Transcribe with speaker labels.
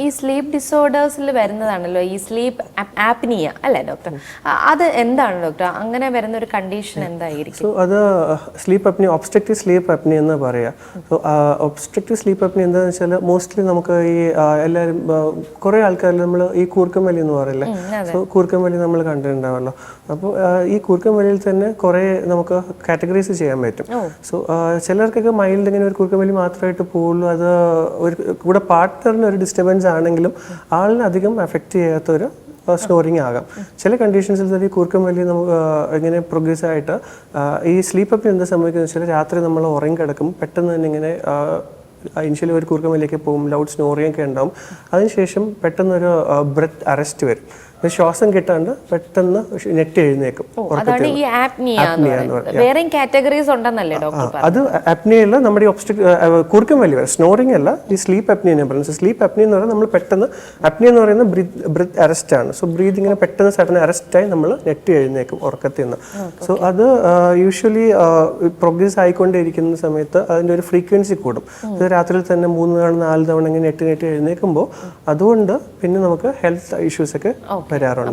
Speaker 1: ഈ സ്ലീപ്പ് ഡിസോർഡേഴ്സിൽ വരുന്നതാണല്ലോ ഈ sleep apnea അല്ലേ ഡോക്ടർ? അത് എന്താണ് ഡോക്ടർ? അങ്ങനെ വരുന്ന ഒരു കണ്ടീഷൻ എന്തായിരിക്കും?
Speaker 2: സോ അത് sleep apnea, obstructive sleep apnea എന്ന് പറയാം. സോ ഒബ്സ്ട്രക്റ്റീവ് സ്ലീപ്പ് അപ്നിയ എന്താണെന്ന് വെച്ചാൽ മോസ്റ്റ്ലി നമുക്ക് ഈ എല്ലാവരും കുറേ ആൾക്കാരിൽ നമ്മൾ ഈ കൂർക്കം വലി എന്ന് പറയില്ലേ, സോ കൂർക്കം വലി നമ്മൾ കണ്ടിട്ടുണ്ടാവല്ലോ. അപ്പോൾ ഈ കൂർക്കം വലിയിൽ തന്നെ കുറേ നമുക്ക് കാറ്റഗറൈസ് ചെയ്യാൻ പറ്റും. സോ ചിലർക്കൊക്കെ മൈൽഡ് ഇങ്ങനെ ഒരു കൂർക്കം വലി മാത്രമായിട്ട് പോകുള്ളൂ. അത് ഒരു കൂടെ പാർട്ട്ണറിന് ഒരു ഡിസ്റ്റർബൻസ് ആണെങ്കിലും ആളിനെ അധികം എഫക്റ്റ് ചെയ്യാത്തൊരു സ്നോറിങ് ആകാം. ചില കണ്ടീഷൻസിൽ ഈ കൂർക്കം വലി നമുക്ക് ഇങ്ങനെ പ്രോഗ്രസ് ആയിട്ട് ഈ സ്ലീപ്പ് അപ്നിയ എന്താ സംഭവിക്കുന്നത് വെച്ചാൽ രാത്രി നമ്മൾ ഉറങ്ങി കിടക്കും, പെട്ടെന്ന് തന്നെ ഇങ്ങനെ ഇനിഷ്യലി ഒരു കൂർക്കം വലിയൊക്കെ പോകും, ലൗഡ് സ്നോറിങ് ഉണ്ടാവും. അതിനുശേഷം പെട്ടെന്നൊരു ബ്രെത്ത് അറസ്റ്റ് വരും, ശ്വാസം കിട്ടാണ്ട് പെട്ടെന്ന് നെറ്റ് എഴുന്നേക്കും.
Speaker 1: അതാണ് ഈ ആപ്നിയ എന്ന് പറയുന്നത്. വേറെയും കാറ്റഗറീസ് ഉണ്ടെന്നല്ലേ ഡോക്ടർ?
Speaker 2: അത് അപ്നിയല്ല, നമ്മുടെ കൂർക്കം വലി സ്നോറിംഗ് അല്ല, ഈ സ്ലീപ്പ് അപ്നിയ പറയുന്നത്. സ്ലീപ്പ് അപ്നിയ എന്ന് പറയുന്നത് നമ്മൾ പെട്ടെന്ന്, അപ്നിയ എന്ന് പറയുന്നത് ബ്രീത്ത് അറസ്റ്റ് ആണ്. സോ ബ്രീത്ത് ഇങ്ങനെ പെട്ടെന്ന് സഡൻ അറസ്റ്റായി നമ്മൾ നെറ്റ് എഴുന്നേക്കും ഉറക്കത്തിൽ നിന്ന്. സോ അത് യൂഷ്വലി പ്രോഗ്രസ് ആയിക്കൊണ്ടിരിക്കുന്ന സമയത്ത് അതിൻ്റെ ഒരു ഫ്രീക്വൻസി കൂടും. അത് രാത്രിയിൽ തന്നെ 3 തവണ 4 തവണ ഇങ്ങനെ നെറ്റ് എഴുന്നേക്കുമ്പോൾ അതുകൊണ്ട് പിന്നെ നമുക്ക് ഹെൽത്ത് ഇഷ്യൂസ് ഒക്കെ വരാറുണ്ട്.